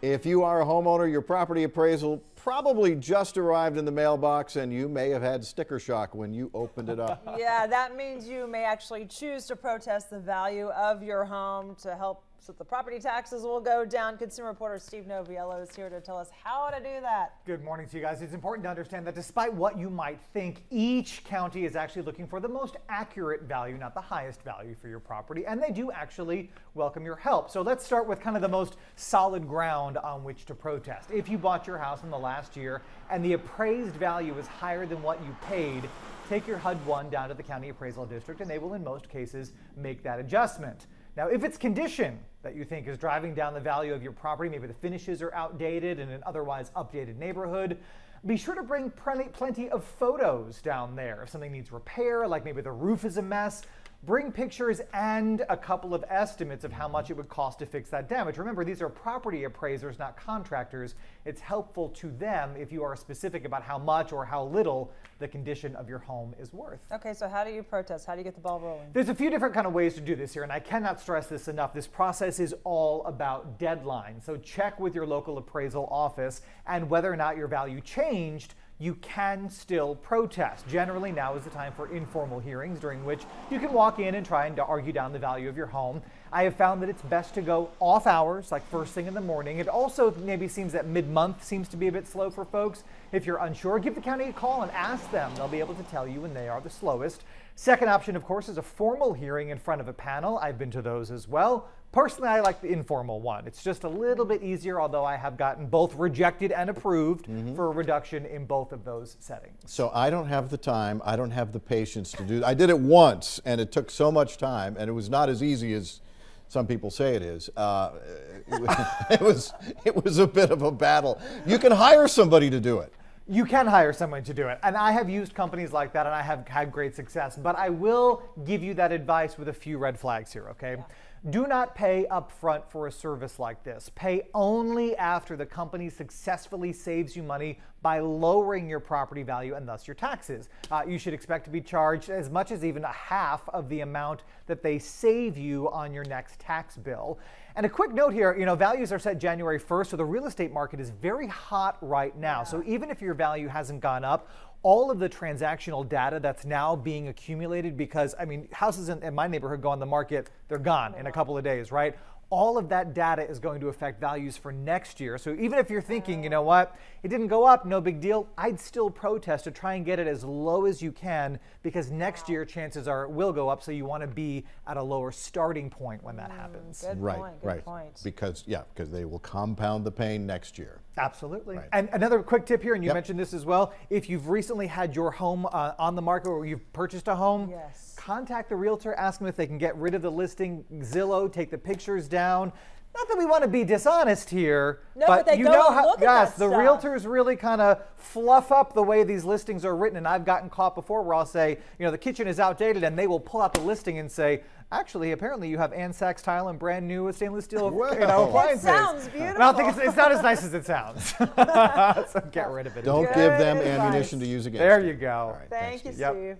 If you are a homeowner, your property appraisal probably just arrived in the mailbox and you may have had sticker shock when you opened it up. Yeah, that means you may actually choose to protest the value of your home to help so the property taxes will go down. Consumer reporter Steve Noviello is here to tell us how to do that. Good morning to you guys. It's important to understand that despite what you might think, each county is actually looking for the most accurate value, not the highest value for your property, and they do actually welcome your help. So let's start with kind of the most solid ground on which to protest. If you bought your house in the last year and the appraised value is higher than what you paid, take your HUD-1 down to the county appraisal district and they will in most cases make that adjustment. Now, if it's condition that you think is driving down the value of your property, maybe the finishes are outdated in an otherwise updated neighborhood, be sure to bring plenty of photos down there. If something needs repair, like maybe the roof is a mess, bring pictures and a couple of estimates of how much it would cost to fix that damage. Remember, these are property appraisers, not contractors. It's helpful to them if you are specific about how much or how little the condition of your home is worth. Okay, so how do you protest? How do you get the ball rolling? There's a few different kind of ways to do this here, and I cannot stress this enough. This process is all about deadlines. So check with your local appraisal office, and whether or not your value changed, you can still protest. Generally, now is the time for informal hearings during which you can walk in and try and argue down the value of your home. I have found that it's best to go off hours, like first thing in the morning. It also maybe seems that mid-month seems to be a bit slow for folks. If you're unsure, give the county a call and ask them. They'll be able to tell you when they are the slowest. Second option, of course, is a formal hearing in front of a panel. I've been to those as well. Personally, I like the informal one. It's just a little bit easier, although I have gotten both rejected and approved for a reduction in both of those settings. So I don't have the time, I don't have the patience to do. I did it once and it took so much time and it was not as easy as some people say it is. It was a bit of a battle. You can hire somebody to do it. You can hire someone to do it. And I have used companies like that and I have had great success. But I will give you that advice with a few red flags here, okay? Yeah. Do not pay up front for a service like this. Pay only after the company successfully saves you money by lowering your property value and thus your taxes. You should expect to be charged as much as even a half of the amount that they save you on your next tax bill. And a quick note here, values are set January 1st, so the real estate market is very hot right now. So even if your value hasn't gone up, all of the transactional data that's now being accumulated, because houses in my neighborhood go on the market, they're gone in a couple of days, right? All of that data is going to affect values for next year. So even if you're thinking, you know what, it didn't go up, no big deal, I'd still protest to try and get it as low as you can, because next year chances are it will go up, so you want to be at a lower starting point when that happens. Good point, good point. Because they will compound the pain next year. Absolutely. Right. And another quick tip here, and you mentioned this as well, if you've recently had your home on the market or you've purchased a home, contact the realtor, ask them if they can get rid of the listing, Zillow, take the pictures down. Not that we want to be dishonest here, but they go and look at that the stuff. Realtors really kind of fluff up the way these listings are written, and I've gotten caught before where I'll say, the kitchen is outdated, and they will pull out the listing and say, actually, apparently you have Ansax tile and brand new stainless steel appliances. It sounds beautiful. And I don't think it's not as nice as it sounds. So get rid of it. Don't give them ammunition to use against There you. you go. All right, Thank you, Steve. Steve.